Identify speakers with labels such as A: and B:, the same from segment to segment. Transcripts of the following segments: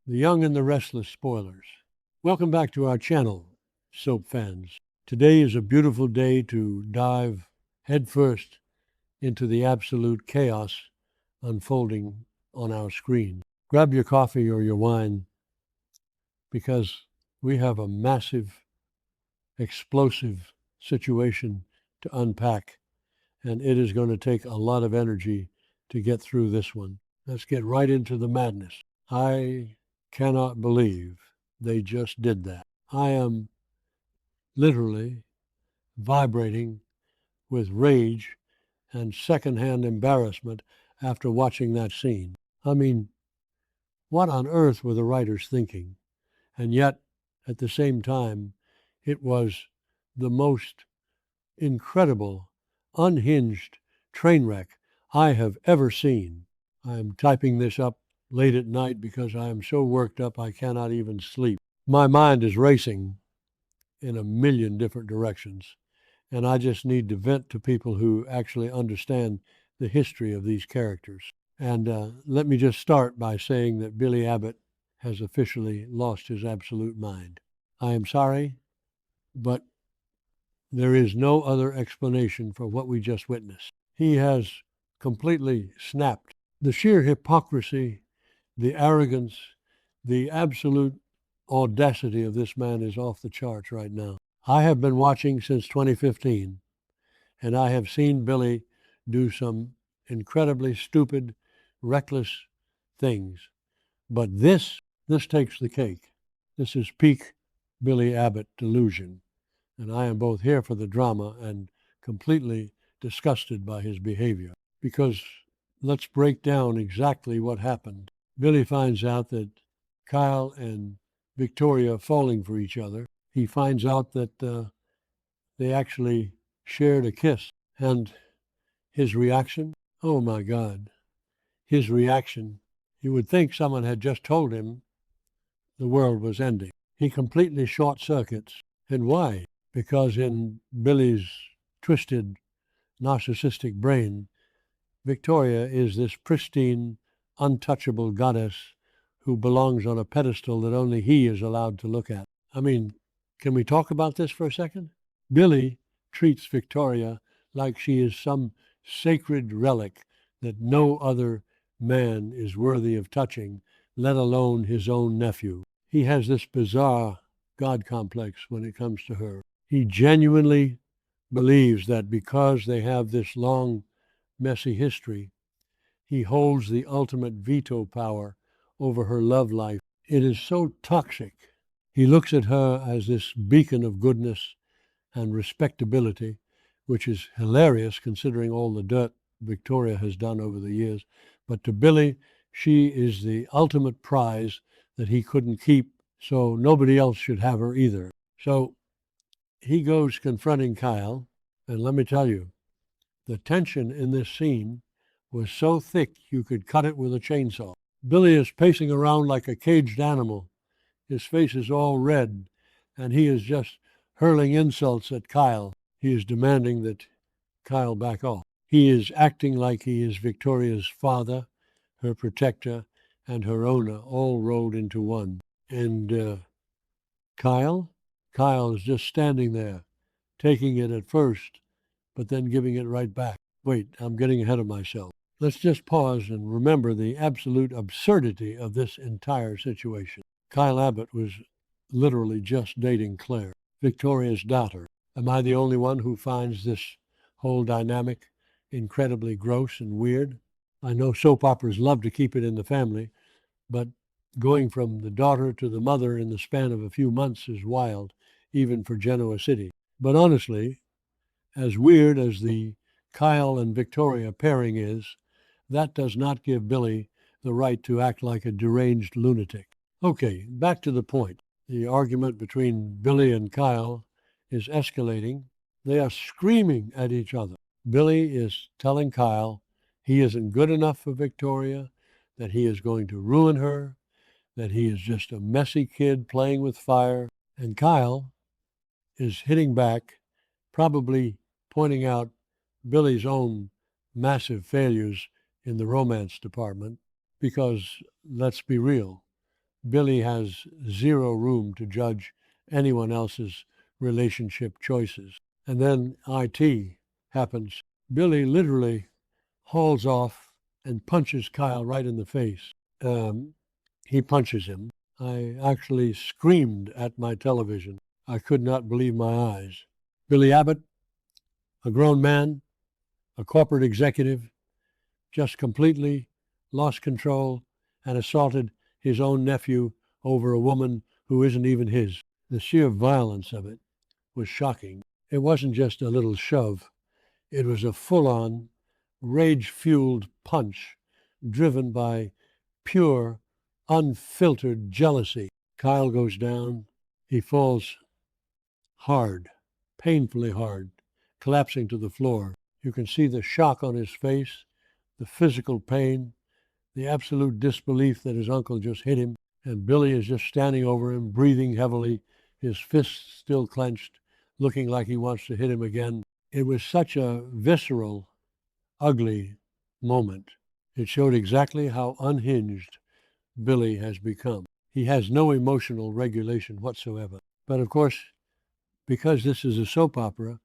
A: The Young and the Restless spoilers. Welcome back to our channel, soap fans. Today is a beautiful day to dive headfirst into the absolute chaos unfolding on our screen. Grab your coffee or your wine because we have a massive, explosive situation to unpack, and it is going to take a lot of energy to get through this one. Let's get right into the madness. I cannot believe they just did that. I am literally vibrating with rage and secondhand embarrassment after watching that scene. I mean, what on earth were the writers thinking? And yet, at the same time, it was the most incredible, unhinged train wreck I have ever seen. I am typing this up late at night because I am so worked up I cannot even sleep. My mind is racing in a million different directions, and I just need to vent to people who actually understand the history of these characters. And let me just start by saying that Billy Abbott has officially lost his absolute mind. I am sorry, but there is no other explanation for what we just witnessed. He has completely snapped. The sheer hypocrisy, the arrogance, the absolute audacity of this man is off the charts right now. I have been watching since 2015, and I have seen Billy do some incredibly stupid, reckless things. But this takes the cake. This is peak Billy Abbott delusion. And I am both here for the drama and completely disgusted by his behavior. Because let's break down exactly what happened. Billy finds out that Kyle and Victoria are falling for each other. He finds out that they actually shared a kiss. And his reaction, oh my God, his reaction, you would think someone had just told him the world was ending. He completely short circuits. And why? Because in Billy's twisted, narcissistic brain, Victoria is this pristine, untouchable goddess who belongs on a pedestal that only he is allowed to look at. I mean, can we talk about this for a second? Billy treats Victoria like she is some sacred relic that no other man is worthy of touching, let alone his own nephew. He has this bizarre God complex when it comes to her. He genuinely believes that because they have this long, messy history, he holds the ultimate veto power over her love life. It is so toxic. He looks at her as this beacon of goodness and respectability, which is hilarious considering all the dirt Victoria has done over the years. But to Billy, she is the ultimate prize that he couldn't keep, so nobody else should have her either. So he goes confronting Kyle, and let me tell you, the tension in this scene was so thick you could cut it with a chainsaw. Billy is pacing around like a caged animal. His face is all red, and he is just hurling insults at Kyle. He is demanding that Kyle back off. He is acting like he is Victoria's father, her protector, and her owner, all rolled into one. And Kyle is just standing there, taking it at first, but then giving it right back. Wait, I'm getting ahead of myself. Let's just pause and remember the absolute absurdity of this entire situation. Kyle Abbott was literally just dating Claire, Victoria's daughter. Am I the only one who finds this whole dynamic incredibly gross and weird? I know soap operas love to keep it in the family, but going from the daughter to the mother in the span of a few months is wild, even for Genoa City. But honestly, as weird as the Kyle and Victoria pairing is, that does not give Billy the right to act like a deranged lunatic. Okay, back to the point. The argument between Billy and Kyle is escalating. They are screaming at each other. Billy is telling Kyle he isn't good enough for Victoria, that he is going to ruin her, that he is just a messy kid playing with fire. And Kyle is hitting back, probably pointing out Billy's own massive failures in the romance department, because let's be real, Billy has zero room to judge anyone else's relationship choices. And then IT happens. Billy literally hauls off and punches Kyle right in the face. He punches him. I actually screamed at my television. I could not believe my eyes. Billy Abbott, a grown man, a corporate executive, just completely lost control and assaulted his own nephew over a woman who isn't even his. The sheer violence of it was shocking. It wasn't just a little shove. It was a full-on, rage-fueled punch driven by pure, unfiltered jealousy. Kyle goes down. He falls hard, painfully hard, collapsing to the floor. You can see the shock on his face, the physical pain, the absolute disbelief that his uncle just hit him, and Billy is just standing over him, breathing heavily, his fists still clenched, looking like he wants to hit him again. It was such a visceral, ugly moment. It showed exactly how unhinged Billy has become. He has no emotional regulation whatsoever. But of course, because this is a soap opera,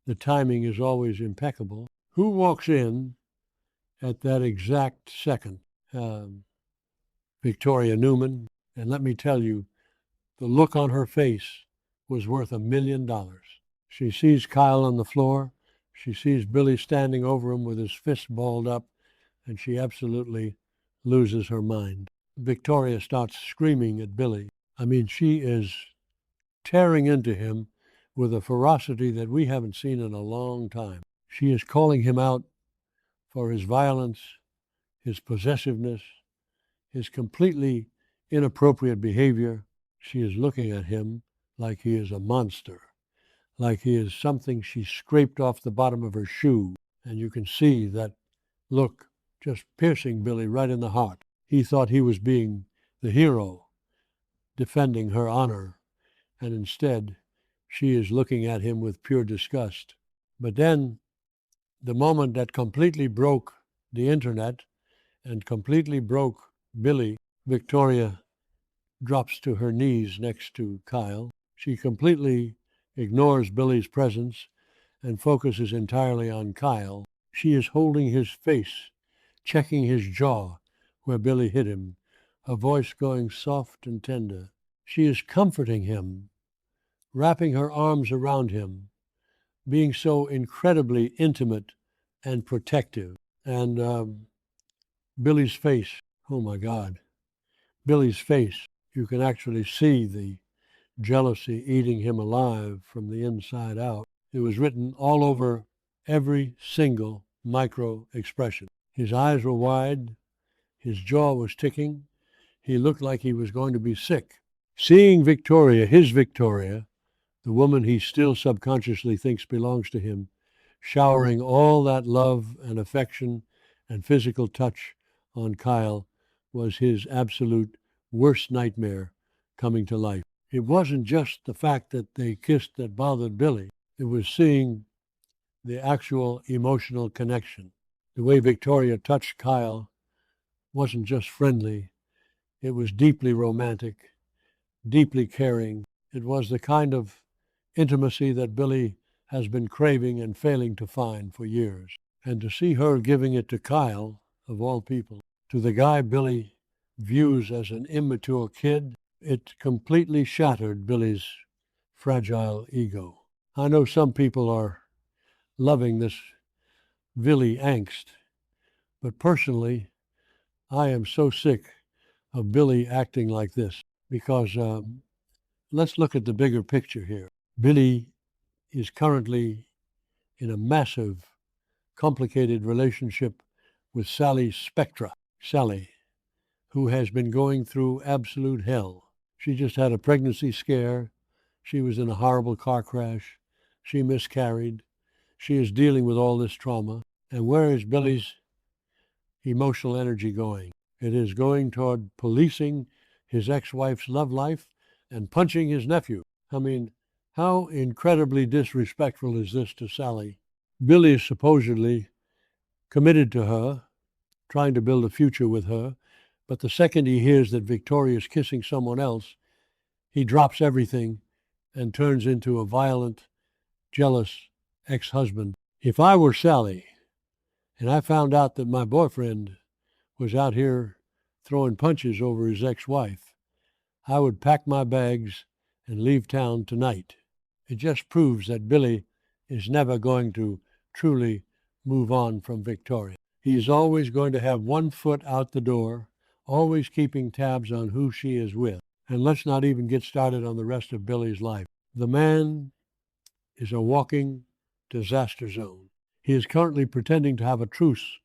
A: the timing is always impeccable. Who walks in at that exact second? Victoria Newman. And let me tell you, the look on her face was worth $1 million. She sees Kyle on the floor. She sees Billy standing over him with his fist balled up, and she absolutely loses her mind. Victoria starts screaming at Billy. I mean, she is tearing into him with a ferocity that we haven't seen in a long time. She is calling him out for his violence, his possessiveness, his completely inappropriate behavior. She is looking at him like he is a monster, like he is something she scraped off the bottom of her shoe. And you can see that look just piercing Billy right in the heart. He thought he was being the hero, defending her honor, and instead she is looking at him with pure disgust. But then the moment that completely broke the internet and completely broke Billy, Victoria drops to her knees next to Kyle. She completely ignores Billy's presence and focuses entirely on Kyle. She is holding his face, checking his jaw where Billy hit him, her voice going soft and tender. She is comforting him, wrapping her arms around him, being so incredibly intimate and protective. And Billy's face, oh my God, Billy's face, you can actually see the jealousy eating him alive from the inside out. It was written all over every single micro expression. His eyes were wide, his jaw was ticking, he looked like he was going to be sick. Seeing Victoria, his Victoria, the woman he still subconsciously thinks belongs to him, showering all that love and affection and physical touch on Kyle, was his absolute worst nightmare coming to life. It wasn't just the fact that they kissed that bothered Billy. It was seeing the actual emotional connection. The way Victoria touched Kyle wasn't just friendly. It was deeply romantic, deeply caring. It was the kind of intimacy that Billy has been craving and failing to find for years. And to see her giving it to Kyle, of all people, to the guy Billy views as an immature kid, it completely shattered Billy's fragile ego. I know some people are loving this Billy angst, but personally, I am so sick of Billy acting like this because let's look at the bigger picture here. Billy is currently in a massive, complicated relationship with Sally Spectra. Sally, who has been going through absolute hell. She just had a pregnancy scare. She was in a horrible car crash. She miscarried. She is dealing with all this trauma. And where is Billy's emotional energy going? It is going toward policing his ex-wife's love life and punching his nephew. I mean, how incredibly disrespectful is this to Sally? Billy is supposedly committed to her, trying to build a future with her, But the second he hears that Victoria is kissing someone else, he drops everything and turns into a violent, jealous ex-husband. If I were Sally and I found out that my boyfriend was out here throwing punches over his ex-wife, I would pack my bags and leave town tonight. It just proves that Billy is never going to truly move on from Victoria. He is always going to have one foot out the door, always keeping tabs on who she is with. And let's not even get started on the rest of Billy's life. The man is a walking disaster zone. He is currently pretending to have a truce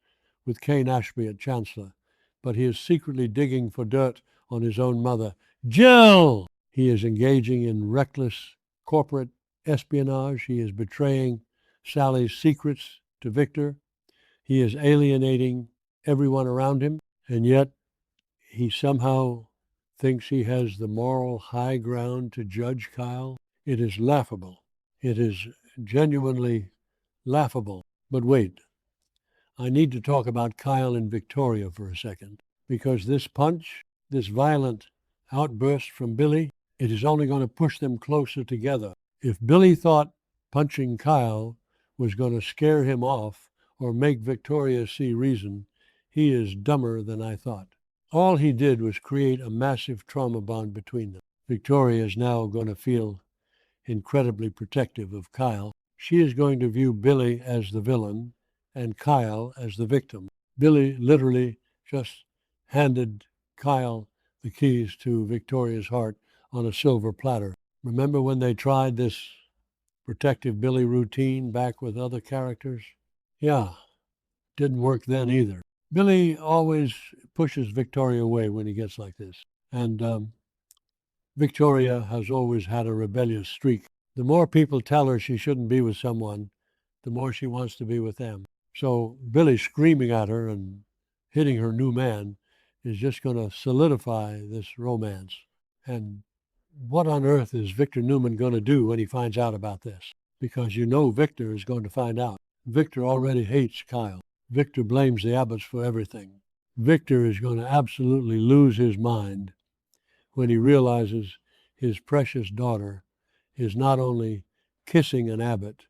A: with Kane Ashby at Chancellor, but he is secretly digging for dirt on his own mother, Jill. He is engaging in reckless corporate espionage. He is betraying Sally's secrets to Victor. He is alienating everyone around him, and yet he somehow thinks he has the moral high ground to judge Kyle. It is laughable. It is genuinely laughable. But wait, I need to talk about Kyle and Victoria for a second, because this punch, this violent outburst from Billy, it is only going to push them closer together. If Billy thought punching Kyle was going to scare him off or make Victoria see reason, he is dumber than I thought. All he did was create a massive trauma bond between them. Victoria is now going to feel incredibly protective of Kyle. She is going to view Billy as the villain and Kyle as the victim. Billy literally just handed Kyle the keys to Victoria's heart on a silver platter. Remember when they tried this protective Billy routine back with other characters? Yeah, didn't work then either. Billy always pushes Victoria away when he gets like this. And Victoria has always had a rebellious streak. The more people tell her she shouldn't be with someone, the more she wants to be with them. So Billy screaming at her and hitting her new man is just going to solidify this romance. And what on earth is Victor Newman going to do when he finds out about this? Because you know Victor is going to find out. Victor already hates Kyle. Victor blames the Abbotts for everything. Victor is going to absolutely lose his mind when he realizes his precious daughter is not only kissing an Abbott,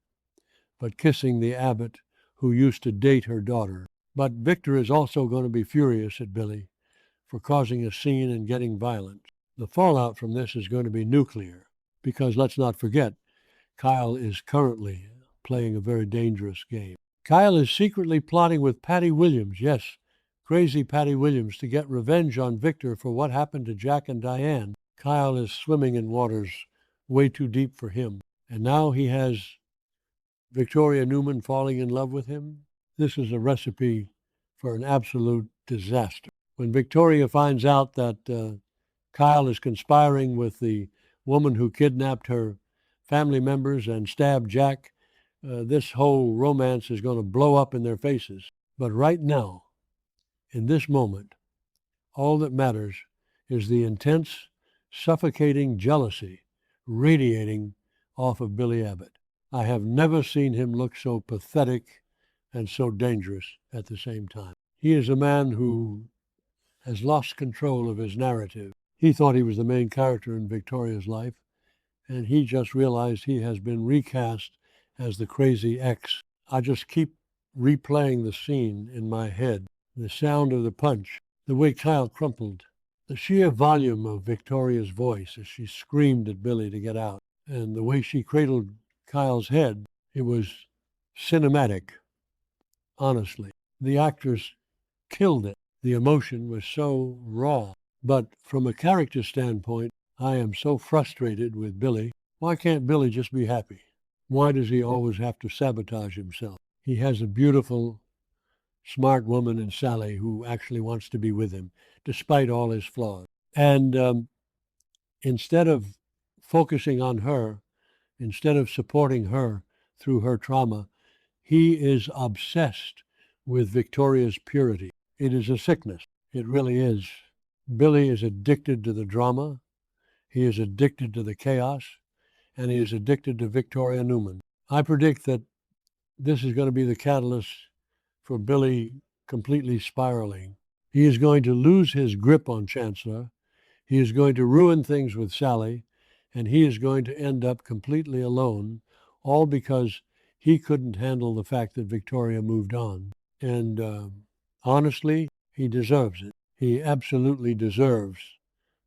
A: but kissing the Abbott who used to date her daughter. But Victor is also going to be furious at Billy for causing a scene and getting violent. The fallout from this is going to be nuclear, because let's not forget, Kyle is currently playing a very dangerous game. Kyle is secretly plotting with Patty Williams, yes, crazy Patty Williams, to get revenge on Victor for what happened to Jack and Diane. Kyle is swimming in waters way too deep for him, and now he has Victoria Newman falling in love with him. This is a recipe for an absolute disaster. When Victoria finds out that Kyle is conspiring with the woman who kidnapped her family members and stabbed Jack, this whole romance is going to blow up in their faces. But right now, in this moment, all that matters is the intense, suffocating jealousy radiating off of Billy Abbott. I have never seen him look so pathetic and so dangerous at the same time. He is a man who has lost control of his narrative. He thought he was the main character in Victoria's life, and he just realized he has been recast as the crazy ex. I just keep replaying the scene in my head, the sound of the punch, the way Kyle crumpled, the sheer volume of Victoria's voice as she screamed at Billy to get out, and the way she cradled Kyle's head. It was cinematic, honestly. The actors killed it. The emotion was so raw. But from a character standpoint, I am so frustrated with Billy. Why can't Billy just be happy? Why does he always have to sabotage himself? He has a beautiful, smart woman in Sally who actually wants to be with him, despite all his flaws. And instead of focusing on her, instead of supporting her through her trauma, he is obsessed with Victoria's purity. It is a sickness. It really is. Billy is addicted to the drama. He is addicted to the chaos, and he is addicted to Victoria Newman. I predict that this is going to be the catalyst for Billy completely spiraling. He is going to lose his grip on Chancellor. He is going to ruin things with Sally, and he is going to end up completely alone, all because he couldn't handle the fact that Victoria moved on. And honestly, he deserves it. He absolutely deserves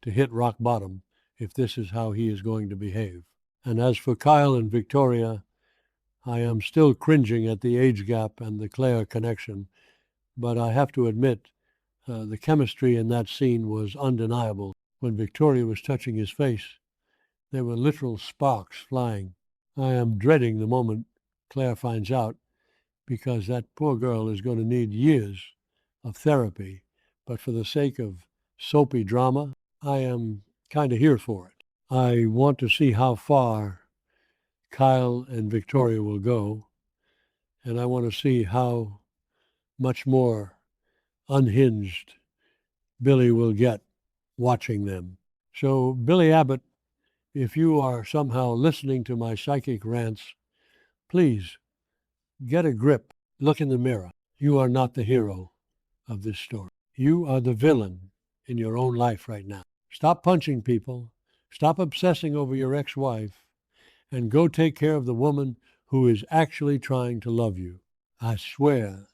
A: to hit rock bottom if this is how he is going to behave. And as for Kyle and Victoria, I am still cringing at the age gap and the Claire connection, but I have to admit the chemistry in that scene was undeniable. When Victoria was touching his face, there were literal sparks flying. I am dreading the moment Claire finds out, because that poor girl is going to need years of therapy. But for the sake of soapy drama, I am kind of here for it. I want to see how far Kyle and Victoria will go, and I want to see how much more unhinged Billy will get watching them. So, Billy Abbott, if you are somehow listening to my psychic rants, please get a grip. Look in the mirror. You are not the hero of this story. You are the villain in your own life right now. Stop punching people. Stop obsessing over your ex-wife, and go take care of the woman who is actually trying to love you. I swear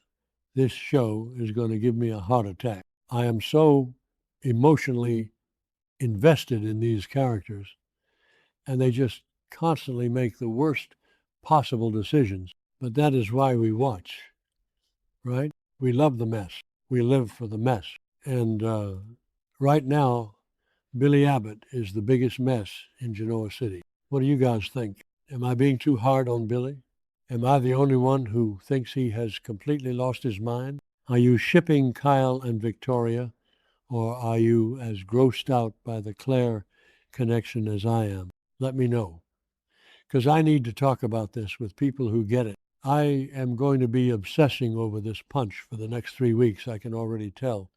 A: this show is going to give me a heart attack. I am so emotionally invested in these characters, and they just constantly make the worst possible decisions. But that is why we watch, right? We love the mess. We live for the mess. And right now, Billy Abbott is the biggest mess in Genoa City. What do you guys think? Am I being too hard on Billy? Am I the only one who thinks he has completely lost his mind? Are you shipping Kyle and Victoria, or are you as grossed out by the Claire connection as I am? Let me know, because I need to talk about this with people who get it. I am going to be obsessing over this punch for the next 3 weeks, I can already tell.